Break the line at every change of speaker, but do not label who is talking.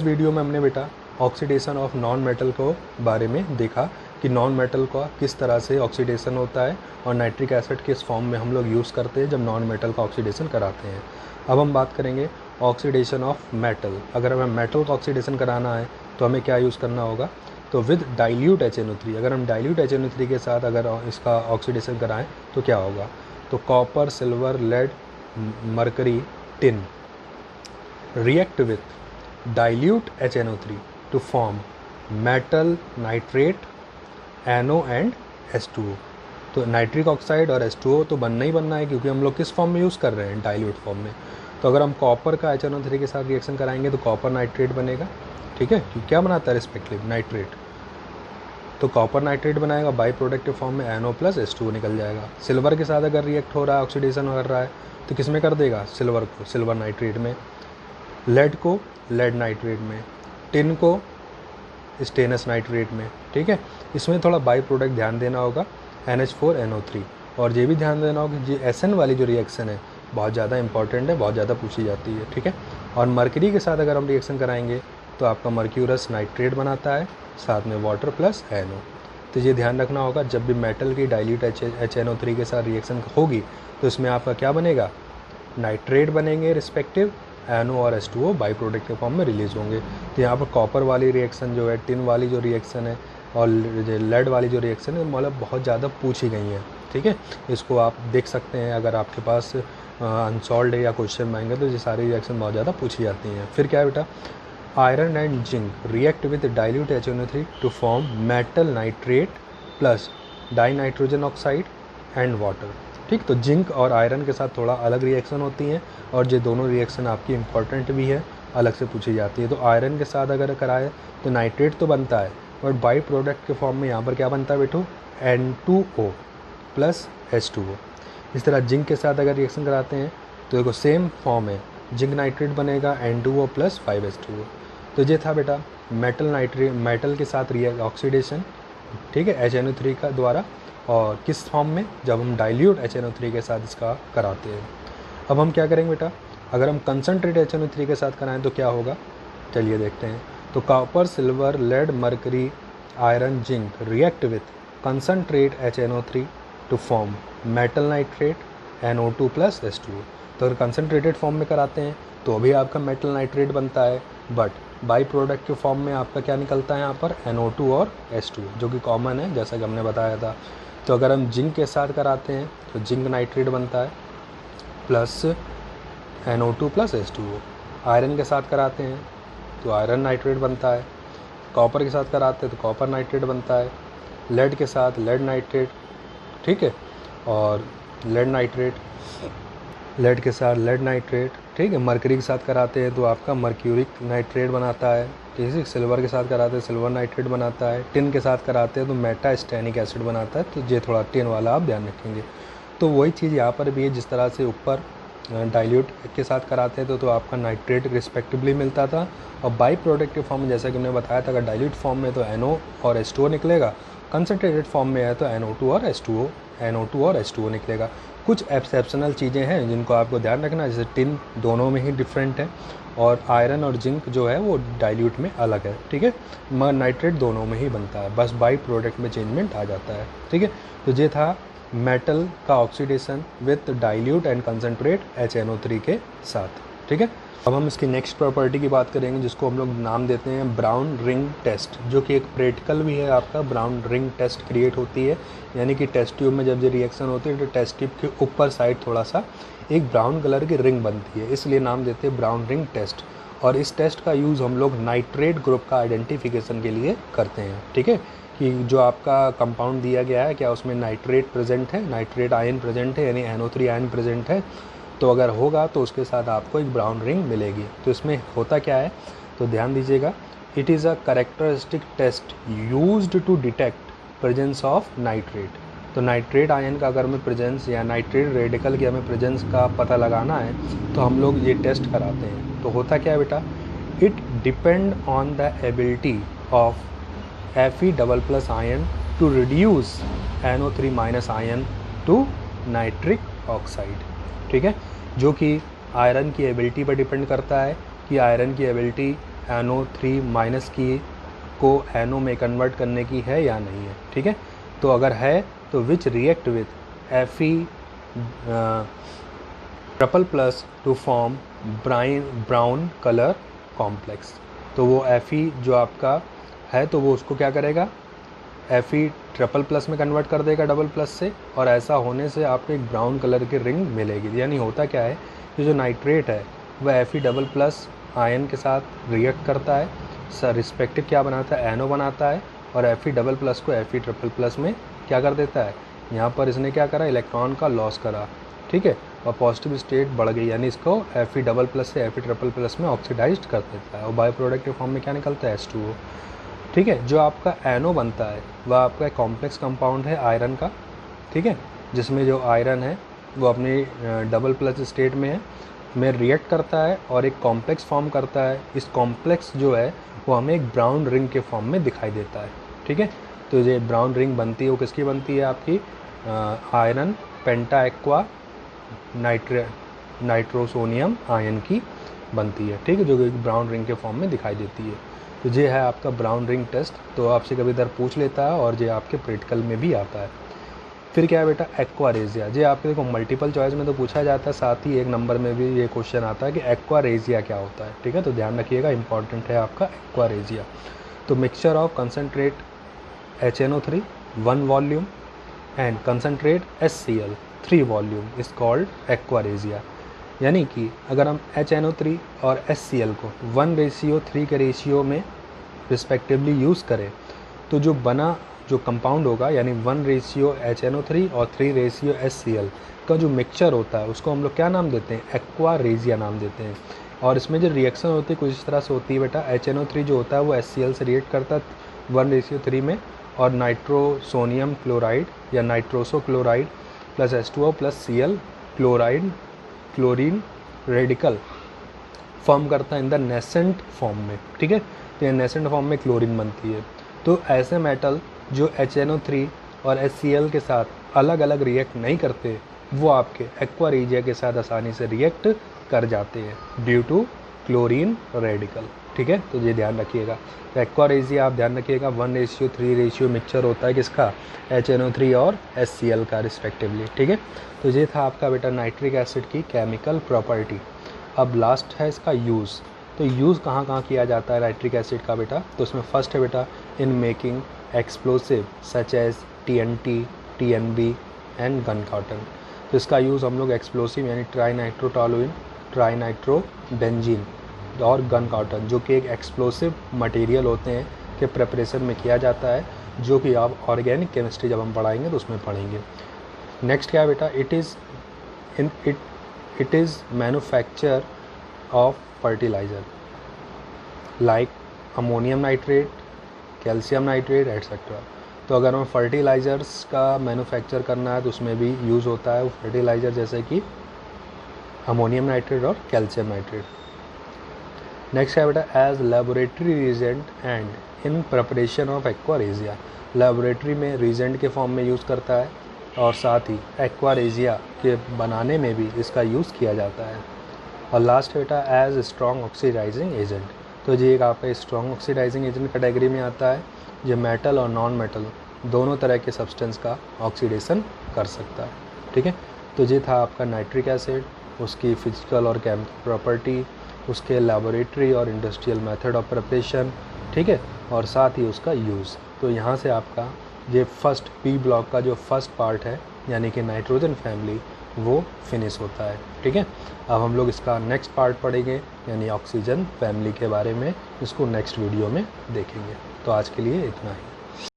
Video में हमने बेटा ऑक्सीडेशन ऑफ नॉन मेटल को बारे में देखा कि नॉन मेटल का किस तरह से ऑक्सीडेशन होता है और नाइट्रिक एसिड किस फॉर्म में हम लोग यूज़ करते हैं जब नॉन मेटल का ऑक्सीडेशन कराते हैं। अब हम बात करेंगे ऑक्सीडेशन ऑफ मेटल। अगर हमें मेटल का ऑक्सीडेशन कराना है तो हमें क्या यूज़ करना होगा, तो विद डाइल्यूट HNO3। अगर हम डाइल्यूट HNO3 के साथ अगर इसका ऑक्सीडेशन कराएं तो क्या होगा, तो copper, silver, lead, mercury, tin react with dilute HNO3 to form metal nitrate, NO and H2O। तो नाइट्रिक ऑक्साइड और H2O तो बनना ही बनना है, क्योंकि हम लोग किस फॉर्म में यूज़ कर रहे हैं, डाइल्यूट फॉर्म में। तो अगर हम कॉपर का HNO3 के साथ रिएक्शन कराएंगे तो कॉपर नाइट्रेट बनेगा, ठीक है। क्योंकि क्या बनाता है रिस्पेक्टिव, नाइट्रेट, तो कॉपर नाइट्रेट बनाएगा, बाई प्रोडक्ट के फॉर्म में NO प्लस H2O निकल जाएगा। सिल्वर के साथ अगर रिएक्ट हो रहा है, ऑक्सीडेशन कर रहा है, तो किस में कर देगा, सिल्वर को सिल्वर नाइट्रेट में, लेड को लेड नाइट्रेट में, टिन को स्टेनस नाइट्रेट में, ठीक है। इसमें थोड़ा बाई प्रोडक्ट ध्यान देना होगा, NH4NO3। और ये भी ध्यान देना होगा कि SN वाली जो रिएक्शन है बहुत ज़्यादा इंपॉर्टेंट है, बहुत ज़्यादा पूछी जाती है, ठीक है। और मर्करी के साथ अगर हम रिएक्शन कराएंगे तो आपका मर्क्यूरस नाइट्रेट बनाता है, साथ में वाटर प्लस NO। तो ये ध्यान रखना होगा, जब भी मेटल की डाइल्यूट HNO3 के साथ रिएक्शन होगी तो इसमें आपका क्या बनेगा, नाइट्रेट बनेंगे रिस्पेक्टिव, NO और H2O बाई प्रोडक्ट के फॉर्म में रिलीज़ होंगे। तो यहाँ पर कॉपर वाली रिएक्शन जो है, टिन वाली जो रिएक्शन है और लेड वाली जो रिएक्शन है, मतलब बहुत ज़्यादा पूछी गई हैं, ठीक है। इसको आप देख सकते हैं, अगर आपके पास अनसॉल्व्ड है या क्वेश्चन आएंगे तो ये सारी रिएक्शन बहुत ज़्यादा पूछी जाती हैं। फिर क्या है बेटा, iron and zinc react with dilute HNO3 to form metal nitrate plus di nitrogen oxide and water, ठीक। तो जिंक और आयरन के साथ थोड़ा अलग रिएक्शन होती हैं और ये दोनों रिएक्शन आपकी इंपॉर्टेंट भी है, अलग से पूछी जाती है। तो आयरन के साथ अगर कराए तो नाइट्रेट तो बनता है, बट बाई प्रोडक्ट के फॉर्म में यहाँ पर क्या बनता है बेटो, N2O प्लस H2O। इस तरह जिंक के साथ अगर रिएक्शन कराते हैं तो देखो सेम फॉर्म है, जिंक नाइट्रेट बनेगा N2O प्लस 5H2O। तो ये था बेटा मेटल के साथ ऑक्सीडेशन, ठीक है, HNO3 का द्वारा, और किस फॉर्म में, जब हम डाइल्यूट HNO3 के साथ इसका कराते हैं। अब हम क्या करेंगे बेटा, अगर हम कंसनट्रेट HNO3 के साथ कराएं तो क्या होगा, चलिए देखते हैं। तो copper, silver, lead, mercury, iron, zinc react with concentrate HNO3 to form metal nitrate, NO2 plus H2O। तो अगर कंसनट्रेटेड फॉर्म में कराते हैं तो अभी आपका मेटल नाइट्रेट बनता है, बट बाई प्रोडक्ट के फॉर्म में आपका क्या निकलता है यहाँ पर, NO2 और H2O, जो कि कॉमन है जैसा कि हमने बताया था। तो अगर हम जिंक के साथ कराते हैं तो जिंक नाइट्रेट बनता है plus NO2 plus H2O। Iron के साथ कराते हैं तो आयरन नाइट्रेट बनता है, कॉपर के साथ कराते हैं तो कॉपर नाइट्रेट बनता है, लेड के साथ लेड नाइट्रेट, ठीक है, और लेड के साथ लेड नाइट्रेट, ठीक है। मरकरी के साथ कराते हैं तो आपका मर्क्यूरिक नाइट्रेट बनाता है, ठीक है। सिल्वर के साथ कराते हैं सिल्वर नाइट्रेट बनाता है, टिन के साथ कराते हैं तो मेटा स्टेनिक एसिड बनाता है। तो ये थोड़ा टिन वाला आप ध्यान रखेंगे। तो वही चीज़ यहाँ पर भी है, जिस तरह से ऊपर डाइल्यूट के साथ कराते हैं तो आपका नाइट्रेट रिस्पेक्टिवली मिलता था, और बाई प्रोडक्ट के फॉर्म में जैसा कि हमने बताया था, अगर डाइल्यूट फॉर्म में तो NO और H2O निकलेगा, कंसनट्रेटेड फॉर्म में है तो NO2 और H2O निकलेगा। कुछ एक्सेप्शनल चीज़ें हैं जिनको आपको ध्यान रखना है, जैसे टिन दोनों में ही डिफरेंट है और आयरन और जिंक जो है वो डाइल्यूट में अलग है, ठीक है। नाइट्रेट दोनों में ही बनता है, बस बाई प्रोडक्ट में चेंजमेंट आ जाता है, ठीक है। तो ये था मेटल का oxidation with dilute and concentrate HNO3 के साथ, ठीक है। अब हम इसकी नेक्स्ट प्रॉपर्टी की बात करेंगे, जिसको हम लोग नाम देते हैं ब्राउन रिंग टेस्ट, जो कि एक प्रैक्टिकल भी है आपका। ब्राउन रिंग टेस्ट क्रिएट होती है, यानी कि टेस्ट ट्यूब में जब ये रिएक्शन होती है तो टेस्ट ट्यूब के ऊपर साइड थोड़ा सा एक ब्राउन कलर की रिंग बनती है, इसलिए नाम देते हैं ब्राउन रिंग टेस्ट। और इस टेस्ट का यूज़ हम लोग नाइट्रेट ग्रुप का आइडेंटिफिकेशन के लिए करते हैं, ठीक है, कि जो आपका कंपाउंड दिया गया है क्या उसमें नाइट्रेट प्रेजेंट है, नाइट्रेट आयन प्रेजेंट है, यानी NO3 आयन प्रेजेंट है। तो अगर होगा तो उसके साथ आपको एक ब्राउन रिंग मिलेगी। तो इसमें होता क्या है, तो ध्यान दीजिएगा, it is a characteristic test used to detect presence of nitrate. तो नाइट्रेट आयन का अगर हमें प्रेजेंस या नाइट्रेट रेडिकल की हमें प्रेजेंस का पता लगाना है तो हम लोग ये टेस्ट कराते हैं। तो होता क्या है बेटा, it depend on the ability of Fe++ ion to reduce NO3- ion to nitric oxide, ठीक है, जो कि आयरन की एबिलिटी पर डिपेंड करता है कि आयरन की एबिलिटी NO3 माइनस की को NO में कन्वर्ट करने की है या नहीं है, ठीक है। तो अगर है तो विच react with Fe triple plus two form brown colour complex. तो वो Fe जो आपका है तो वो उसको क्या करेगा, Fe ट्रिपल प्लस में कन्वर्ट कर देगा डबल प्लस से, और ऐसा होने से आपको एक ब्राउन कलर की रिंग मिलेगी। यानी होता क्या है कि जो नाइट्रेट है वह Fe डबल प्लस आयन के साथ रिएक्ट करता है, सर रिस्पेक्टिव क्या बनाता है, NO बनाता है, और Fe डबल प्लस को Fe ट्रिपल प्लस में क्या कर देता है, यहाँ पर इसने क्या करा, इलेक्ट्रॉन का लॉस करा, ठीक है, और पॉजिटिव स्टेट बढ़ गई, यानी इसको Fe डबल प्लस से Fe ट्रिपल प्लस में ऑक्सीडाइज्ड कर देता है, और बाय प्रोडक्ट के फॉर्म में क्या निकलता है, H2O, ठीक है। जो आपका NO बनता है वह आपका एक कॉम्प्लेक्स कंपाउंड है आयरन का, ठीक है, जिसमें जो आयरन है वो अपनी डबल प्लस स्टेट में रिएक्ट करता है और एक कॉम्प्लेक्स फॉर्म करता है। इस कॉम्प्लेक्स जो है वो हमें एक ब्राउन रिंग के फॉर्म में दिखाई देता है, ठीक है। तो ये ब्राउन रिंग बनती है वो किसकी बनती है, आपकी आयरन पेंटा एक्वा नाइट्रोसोनियम आयन की बनती है, ठीक है, जो कि ब्राउन रिंग के फॉर्म में दिखाई देती है। तो ये है आपका ब्राउन रिंग टेस्ट, तो आपसे कभी इधर पूछ लेता है और ये आपके प्रैक्टिकल में भी आता है। फिर क्या है बेटा, एक्वारेजिया। ये आपके देखो मल्टीपल चॉइस में तो पूछा जाता है, साथ ही एक नंबर में भी ये क्वेश्चन आता है कि एक्वारेजिया क्या होता है, ठीक है, तो ध्यान रखिएगा, इंपॉर्टेंट है आपका एक्वारेजिया। तो mixture of concentrate HNO3 1 volume and concentrate HCl 3 volume is called aqua regia. यानी कि अगर हम HNO3 और HCl को 1:3 के रेशियो में रिस्पेक्टिवली यूज़ करें तो जो कंपाउंड होगा, यानी 1:HNO3 और 3:HCl का जो मिक्सचर होता है उसको हम लोग क्या नाम देते हैं, एक्वारेजिया नाम देते हैं। और इसमें जो रिएक्शन होती है कुछ इस तरह से होती है बेटा, HNO3 जो होता है वो HCl से रिएक्ट करता है 1:3 में, और नाइट्रोसोनियम क्लोराइड या nitroso chloride plus H2O plus Cl chlorine radical form करता है इन द नेसेंट फॉर्म में, ठीक है। तो ये नेसेंट फॉर्म में क्लोरीन बनती है। तो ऐसे मेटल जो HNO3 और HCl के साथ अलग अलग रिएक्ट नहीं करते वो आपके एक्वारेजिया के साथ आसानी से रिएक्ट कर जाते हैं ड्यू टू क्लोरीन रेडिकल, ठीक है। तो ये ध्यान रखिएगा, तो एक्वारेजिया आप ध्यान रखिएगा 1:3 रेशियो मिक्सचर होता है किसका, HNO3 और HCl का रिस्पेक्टिवली, ठीक है। तो ये था आपका बेटा नाइट्रिक एसिड की केमिकल प्रॉपर्टी। अब लास्ट है इसका यूज़। तो यूज़ कहाँ कहाँ किया जाता है नाइट्रिक एसिड का बेटा, तो उसमें फर्स्ट है बेटा in making explosive such as TNT TNB and gun cotton. तो इसका यूज़ हम लोग एक्सप्लोसिव यानी ट्राईनाइट्रोटोलुइन ट्राईनाइट्रोबेंजीन और गन कॉटन जो कि एक एक्सप्लोसिव मटेरियल होते हैं के प्रिपरेशन में किया जाता है, जो कि आप ऑर्गेनिक केमिस्ट्री जब हम पढ़ाएंगे तो उसमें पढ़ेंगे। नेक्स्ट क्या है बेटा, it is manufacture of fertiliser like ammonium nitrate, calcium nitrate etcetera. तो अगर हमें फर्टिलाइज़र्स का मैन्युफैक्चर करना है तो उसमें भी यूज़ होता है वो फर्टिलाइज़र, जैसे कि अमोनियम नाइट्रेट और कैल्शियम नाइट्रेट। नेक्स्ट है बेटा as laboratory reagent and in preparation of aqua regia. Laboratory में रीजेंट के फॉर्म में यूज़ करता है और साथ ही एक्वारेजिया के बनाने में भी इसका यूज़ किया जाता है। और लास्ट बेटा एज स्ट्रॉन्ग ऑक्सीडाइजिंग एजेंट। तो ये एक आपका स्ट्रॉन्ग ऑक्सीडाइजिंग एजेंट कैटेगरी में आता है, जो मेटल और नॉन मेटल दोनों तरह के सब्सटेंस का ऑक्सीडेशन कर सकता है, ठीक है। तो ये था आपका नाइट्रिक एसिड, उसकी फिजिकल और केमिकल प्रॉपर्टी, उसके लैबोरेटरी और इंडस्ट्रियल मेथड ऑफ प्रिपरेशन, ठीक है, और साथ ही उसका यूज़। तो यहाँ से आपका ये फर्स्ट P ब्लॉक का जो फर्स्ट पार्ट है यानी कि नाइट्रोजन फैमिली वो फिनिश होता है, ठीक है। अब हम लोग इसका नेक्स्ट पार्ट पढ़ेंगे यानी ऑक्सीजन फैमिली के बारे में, इसको नेक्स्ट वीडियो में देखेंगे। तो आज के लिए इतना ही।